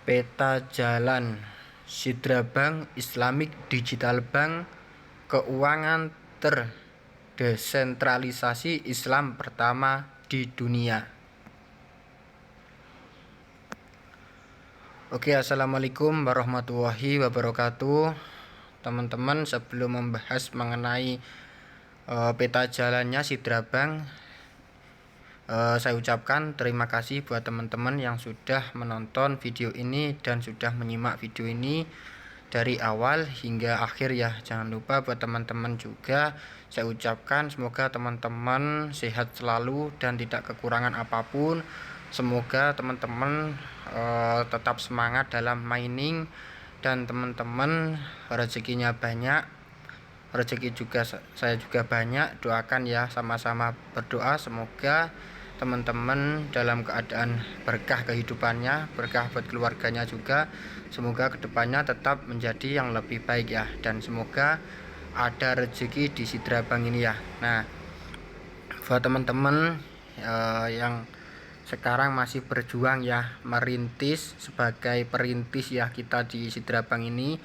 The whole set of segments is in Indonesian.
Peta jalan Sidra Bank Islamic Digital Bank keuangan terdesentralisasi Islam pertama di dunia. Oke, assalamualaikum warahmatullahi wabarakatuh. Teman-teman, sebelum membahas mengenai peta jalannya Sidra Bank, saya ucapkan terima kasih buat teman-teman yang sudah menonton video ini dan sudah menyimak video ini dari awal hingga akhir ya. Jangan lupa buat teman-teman juga saya ucapkan semoga teman-teman sehat selalu dan tidak kekurangan apapun. Semoga teman-teman tetap semangat dalam mining dan teman-teman rezekinya banyak, rezeki juga saya juga banyak. Doakan ya, sama-sama berdoa semoga teman-teman dalam keadaan berkah kehidupannya, berkah buat keluarganya juga. Semoga kedepannya tetap menjadi yang lebih baik ya, dan semoga ada rezeki di Sidra Bank ini ya. Nah, buat teman-teman yang sekarang masih berjuang ya, merintis sebagai perintis ya, kita di Sidra Bank ini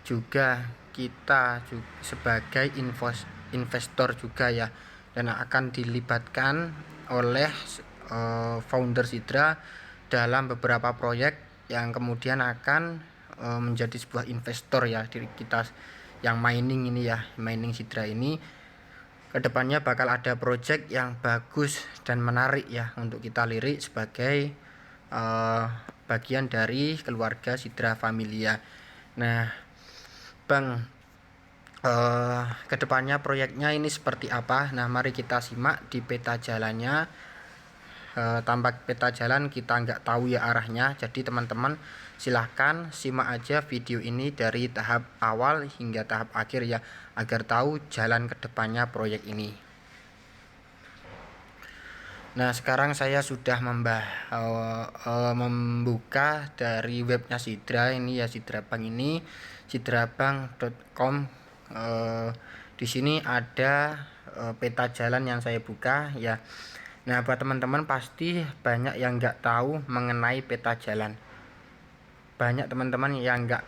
juga kita sebagai investor juga ya, dan akan dilibatkan oleh founder Sidra dalam beberapa proyek yang kemudian akan menjadi sebuah investor ya diri kita yang mining ini ya, mining Sidra ini. Kedepannya bakal ada proyek yang bagus dan menarik ya untuk kita lirik sebagai bagian dari keluarga Sidra Familia. Nah, Bang, kedepannya proyeknya ini seperti apa? Nah, mari kita simak di peta jalannya. Tanpa peta jalan kita nggak tahu ya arahnya. Jadi teman-teman silahkan simak aja video ini dari tahap awal hingga tahap akhir ya, agar tahu jalan kedepannya proyek ini. Nah, sekarang saya sudah membuka dari webnya Sidra ini ya, Sidra Bank ini, sidrabank.com. Di sini ada peta jalan yang saya buka ya. Nah, buat teman-teman pasti banyak yang nggak tahu mengenai peta jalan. Banyak teman-teman yang nggak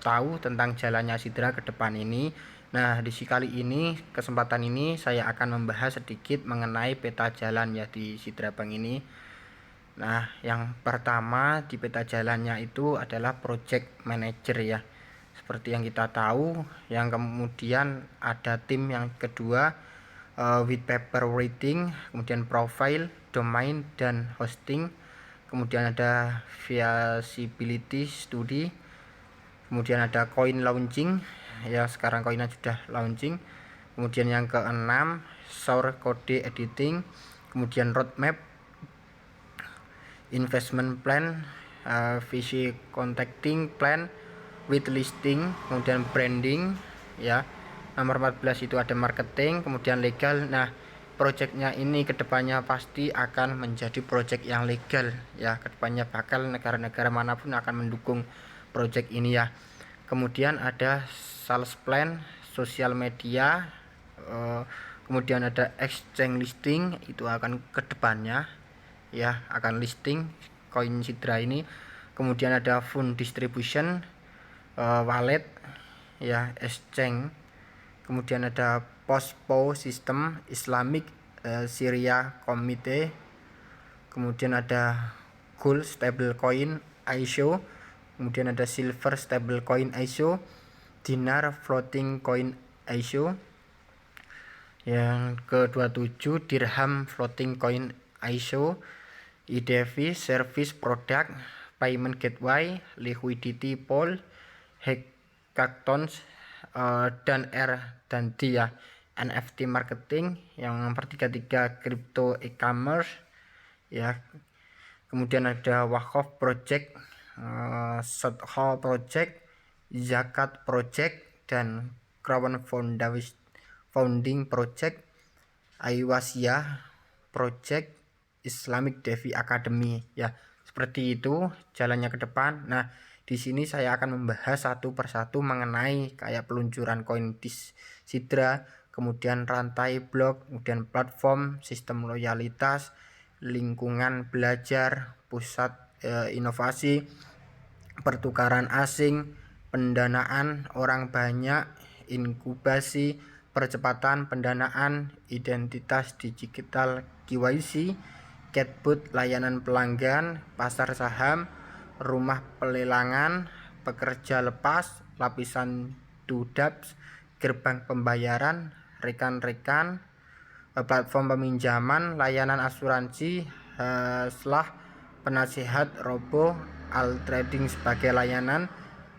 tahu tentang jalannya Sidra ke depan ini. Nah, di kali ini, kesempatan ini saya akan membahas sedikit mengenai peta jalan ya di Sidra Bank ini. Nah, yang pertama di peta jalannya itu adalah project manager ya. Seperti yang kita tahu, yang kemudian ada tim yang kedua, with paper rating, kemudian profile, domain dan hosting, kemudian ada feasibility study, kemudian ada coin launching ya, sekarang koinnya sudah launching. Kemudian yang keenam, source code editing, kemudian roadmap, investment plan, visi contacting plan, with listing, kemudian branding ya. Nomor 14 itu ada marketing, kemudian legal. Nah, projectnya ini kedepannya pasti akan menjadi project yang legal ya. Kedepannya bakal negara-negara manapun akan mendukung project ini ya. Kemudian ada sales plan, sosial media, kemudian ada exchange listing, itu akan kedepannya ya, akan listing koin Sidra ini. Kemudian ada fund distribution, wallet ya, exchange. Kemudian ada POSPO sistem Islamic Syria Committee. Kemudian ada gold stablecoin ISO. Kemudian ada silver stablecoin ISO, dinar floating coin ISO. Yang ke-27 dirham floating coin ISO, IDV service product, payment gateway, liquidity pool, hackathons, dan R dan D ya, NFT marketing. Yang nomor 33 crypto e-commerce ya. Kemudian ada wakaf project, sadaqah project, zakat project, dan crowdfunding project, Aiwasiyah project, Islamic Devi Academy ya. Seperti itu jalannya ke depan. Nah, di sini saya akan membahas satu persatu mengenai kayak peluncuran koin di Sidra, kemudian rantai blok, kemudian platform, sistem loyalitas, lingkungan belajar, pusat inovasi, pertukaran asing, pendanaan orang banyak, inkubasi, percepatan pendanaan, identitas digital KYC, chatbot layanan pelanggan, pasar saham, rumah pelelangan, pekerja lepas, lapisan DUDAPS, gerbang pembayaran, rekan-rekan, platform peminjaman, layanan asuransi, selah penasihat robo, al trading sebagai layanan,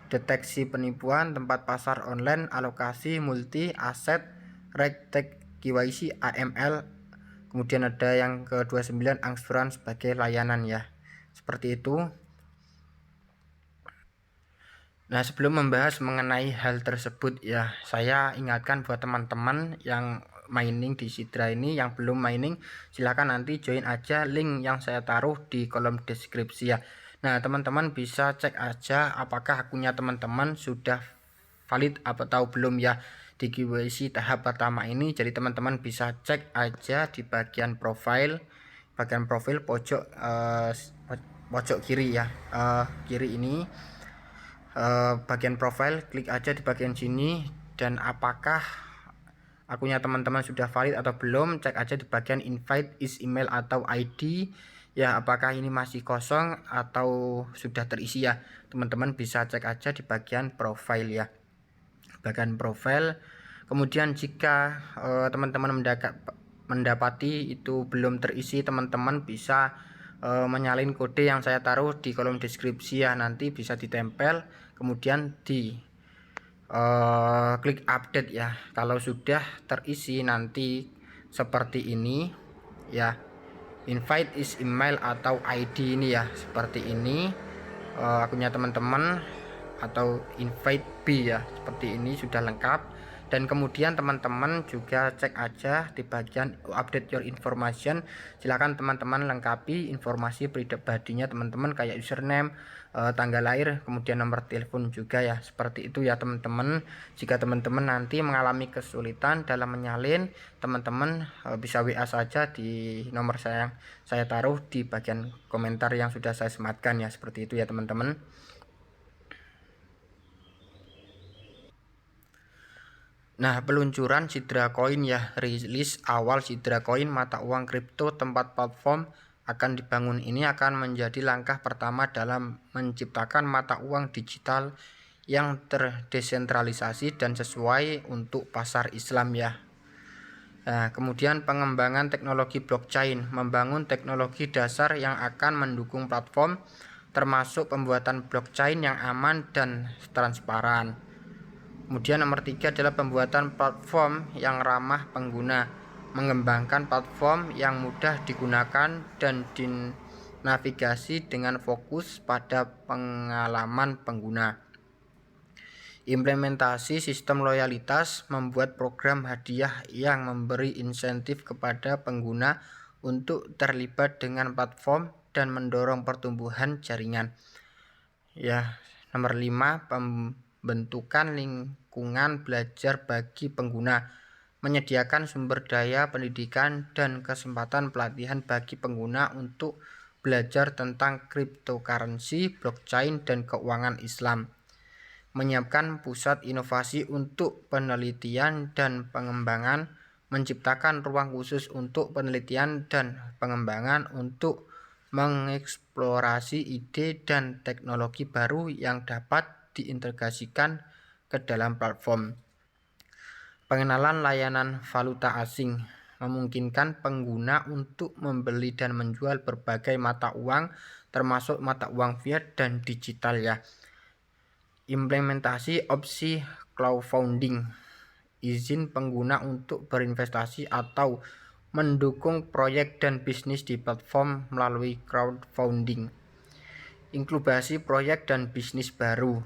deteksi penipuan, tempat pasar online, alokasi multi aset, regtech KYC, AML. Kemudian ada yang ke-29 angsuran sebagai layanan ya. Seperti itu. Nah, sebelum membahas mengenai hal tersebut ya, saya ingatkan buat teman-teman yang mining di Sidra ini, yang belum mining, silahkan nanti join aja link yang saya taruh di kolom deskripsi ya. Nah, teman-teman bisa cek aja apakah akunnya teman-teman sudah valid atau belum ya di KYC tahap pertama ini. Jadi teman-teman bisa cek aja di bagian profil pojok pojok kiri ya, kiri ini. Bagian profil, klik aja di bagian sini, dan apakah akunnya teman-teman sudah valid atau belum, cek aja di bagian invite is email atau ID ya, apakah ini masih kosong atau sudah terisi ya. Teman-teman bisa cek aja di bagian profil ya, bagian profil. Kemudian jika teman-teman mendapati itu belum terisi, teman-teman bisa menyalin kode yang saya taruh di kolom deskripsi ya, nanti bisa ditempel, kemudian di klik update ya. Kalau sudah terisi nanti seperti ini ya, invite is email atau ID ini ya, seperti ini akunnya teman-teman, atau invite B ya, seperti ini sudah lengkap. Dan kemudian teman-teman juga cek aja di bagian update your information, silahkan teman-teman lengkapi informasi pribadinya teman-teman, kayak username, tanggal lahir, kemudian nomor telepon juga ya, seperti itu ya teman-teman. Jika teman-teman nanti mengalami kesulitan dalam menyalin, teman-teman bisa WA saja di nomor saya yang saya taruh di bagian komentar yang sudah saya sematkan ya, seperti itu ya teman-teman. Nah, peluncuran Sidra Coin ya, rilis awal Sidra Coin mata uang kripto tempat platform akan dibangun ini akan menjadi langkah pertama dalam menciptakan mata uang digital yang terdesentralisasi dan sesuai untuk pasar Islam ya. Nah, kemudian pengembangan teknologi blockchain, membangun teknologi dasar yang akan mendukung platform, termasuk pembuatan blockchain yang aman dan transparan. Kemudian nomor 3 adalah pembuatan platform yang ramah pengguna, mengembangkan platform yang mudah digunakan dan dinavigasi dengan fokus pada pengalaman pengguna. Implementasi sistem loyalitas, membuat program hadiah yang memberi insentif kepada pengguna untuk terlibat dengan platform dan mendorong pertumbuhan jaringan. Ya, nomor 5, pembentukan lingkungan belajar bagi pengguna, menyediakan sumber daya pendidikan dan kesempatan pelatihan bagi pengguna untuk belajar tentang cryptocurrency, blockchain, dan keuangan Islam. Menyiapkan pusat inovasi untuk penelitian dan pengembangan, menciptakan ruang khusus untuk penelitian dan pengembangan untuk mengeksplorasi ide dan teknologi baru yang dapat diintegrasikan ke dalam platform. Pengenalan layanan valuta asing, memungkinkan pengguna untuk membeli dan menjual berbagai mata uang, termasuk mata uang fiat dan digital ya. Implementasi opsi crowdfunding, izin pengguna untuk berinvestasi atau mendukung proyek dan bisnis di platform melalui crowdfunding. Inkubasi proyek dan bisnis baru,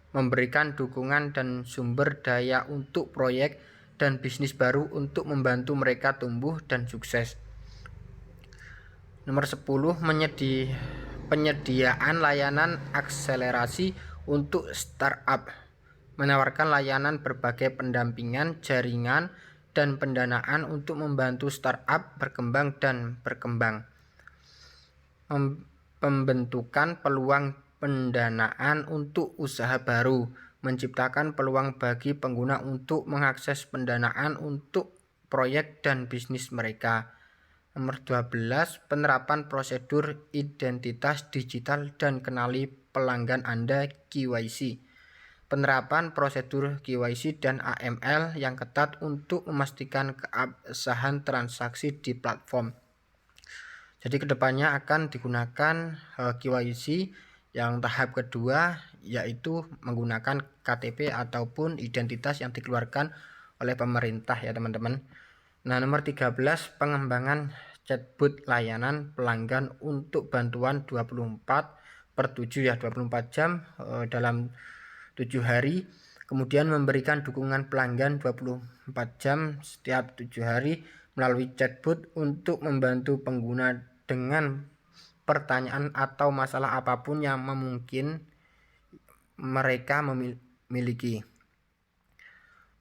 memberikan dukungan dan sumber daya untuk proyek dan bisnis baru untuk membantu mereka tumbuh dan sukses. Nomor 10, penyediaan layanan akselerasi untuk startup, menawarkan layanan berbagai pendampingan, jaringan, dan pendanaan untuk membantu startup berkembang dan berkembang. Pembentukan peluang pendanaan untuk usaha baru, menciptakan peluang bagi pengguna untuk mengakses pendanaan untuk proyek dan bisnis mereka. Nomor 12, penerapan prosedur identitas digital dan kenali pelanggan Anda KYC. Penerapan prosedur KYC dan AML yang ketat untuk memastikan keabsahan transaksi di platform. Jadi kedepannya akan digunakan KYC yang tahap kedua, yaitu menggunakan KTP ataupun identitas yang dikeluarkan oleh pemerintah ya teman-teman. Nah, nomor 13, pengembangan chatbot layanan pelanggan untuk bantuan 24/7 ya, 24 jam dalam 7 hari. Kemudian memberikan dukungan pelanggan 24 jam setiap 7 hari melalui chatbot untuk membantu pengguna dengan pertanyaan atau masalah apapun yang mungkin mereka memiliki.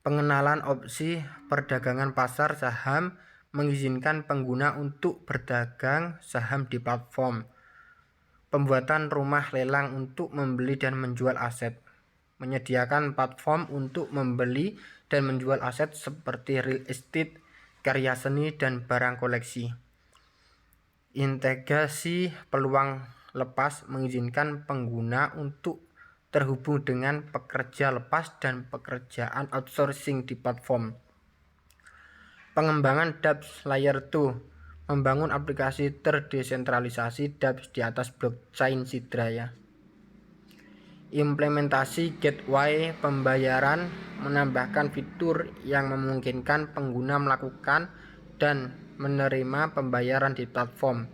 Pengenalan opsi perdagangan pasar saham mengizinkan pengguna untuk berdagang saham di platform. Pembuatan rumah lelang untuk membeli dan menjual aset. Menyediakan platform untuk membeli dan menjual aset seperti real estate, karya seni, dan barang koleksi. Integrasi peluang lepas mengizinkan pengguna untuk terhubung dengan pekerja lepas dan pekerjaan outsourcing di platform. Pengembangan dApps Layer 2, membangun aplikasi terdesentralisasi dApps di atas blockchain Sidra ya. Implementasi gateway pembayaran, menambahkan fitur yang memungkinkan pengguna melakukan dan menerima pembayaran di platform.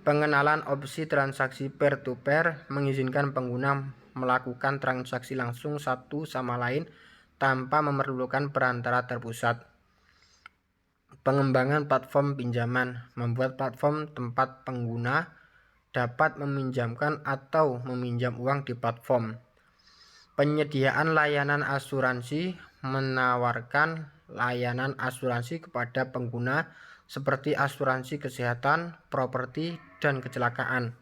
Pengenalan opsi transaksi peer-to-peer, mengizinkan pengguna melakukan transaksi langsung satu sama lain tanpa memerlukan perantara terpusat. Pengembangan platform pinjaman, membuat platform tempat pengguna dapat meminjamkan atau meminjam uang di platform. Penyediaan layanan asuransi, menawarkan layanan asuransi kepada pengguna seperti asuransi kesehatan, properti, dan kecelakaan.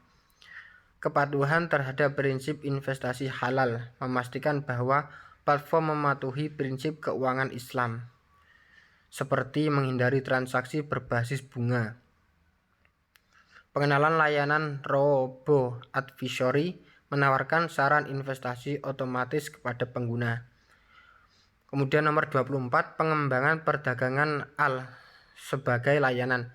Kepatuhan terhadap prinsip investasi halal, memastikan bahwa platform mematuhi prinsip keuangan Islam, seperti menghindari transaksi berbasis bunga. Pengenalan layanan robo-advisory, menawarkan saran investasi otomatis kepada pengguna. Kemudian nomor 24, pengembangan perdagangan AL sebagai layanan,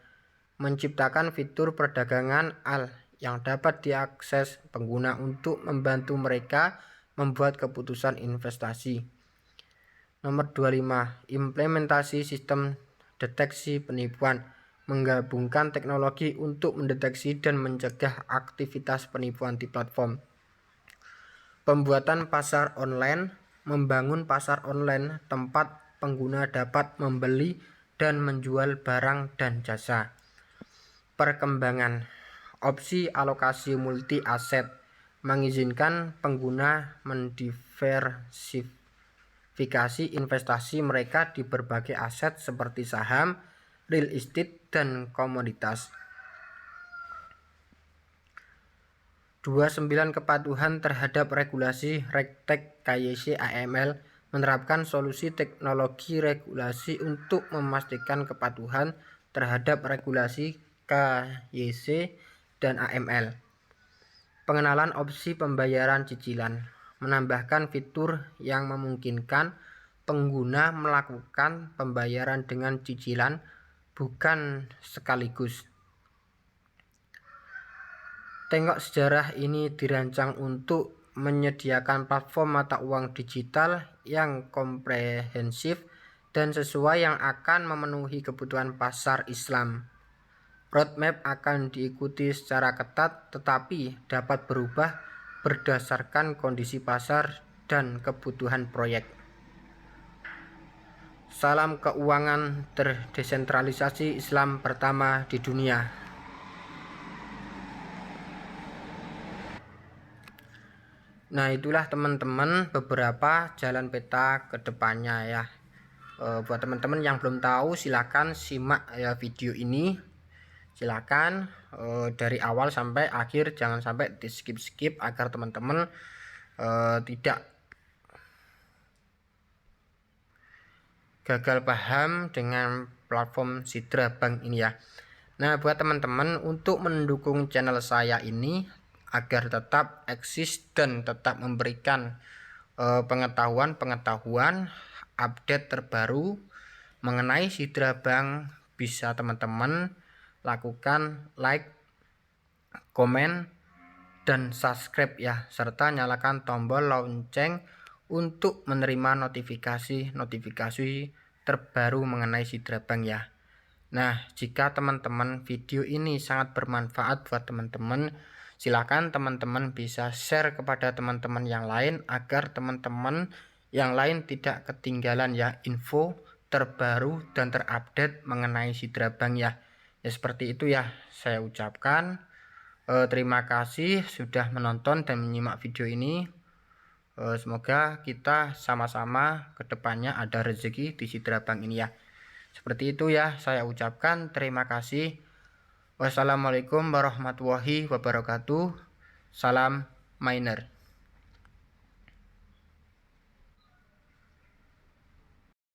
menciptakan fitur perdagangan AL yang dapat diakses pengguna untuk membantu mereka membuat keputusan investasi. Nomor 25, implementasi sistem deteksi penipuan, menggabungkan teknologi untuk mendeteksi dan mencegah aktivitas penipuan di platform. Pembuatan pasar online, membangun pasar online tempat pengguna dapat membeli dan menjual barang dan jasa. Perkembangan opsi alokasi multi aset, mengizinkan pengguna mendiversifikasi investasi mereka di berbagai aset seperti saham, real estate, dan komoditas. 29, kepatuhan terhadap regulasi Regtech KYC AML, menerapkan solusi teknologi regulasi untuk memastikan kepatuhan terhadap regulasi KYC dan AML. Pengenalan opsi pembayaran cicilan, menambahkan fitur yang memungkinkan pengguna melakukan pembayaran dengan cicilan bukan sekaligus. Tengok sejarah ini dirancang untuk menyediakan platform mata uang digital yang komprehensif dan sesuai yang akan memenuhi kebutuhan pasar Islam. Roadmap akan diikuti secara ketat tetapi dapat berubah berdasarkan kondisi pasar dan kebutuhan proyek. Salam keuangan terdesentralisasi Islam pertama di dunia. Nah, itulah teman-teman beberapa jalan peta ke depannya ya. Buat teman-teman yang belum tahu, silakan simak ya video ini. Silakan dari awal sampai akhir, jangan sampai di skip agar teman-teman tidak gagal paham dengan platform Sidra Bank ini ya. Nah, buat teman-teman untuk mendukung channel saya ini agar tetap eksis dan tetap memberikan pengetahuan update terbaru mengenai Sidra Bank, bisa teman-teman lakukan like, komen, dan subscribe ya, serta nyalakan tombol lonceng untuk menerima notifikasi terbaru mengenai Sidra Bank ya. Nah, jika teman-teman video ini sangat bermanfaat buat teman-teman, silakan teman-teman bisa share kepada teman-teman yang lain agar teman-teman yang lain tidak ketinggalan ya info terbaru dan terupdate mengenai Sidra Bank ya. Ya seperti itu ya, saya ucapkan terima kasih sudah menonton dan menyimak video ini. Semoga kita sama-sama kedepannya ada rezeki di Sidra Bank ini ya. Seperti itu ya, saya ucapkan terima kasih. Wassalamualaikum warahmatullahi wabarakatuh. Salam miner.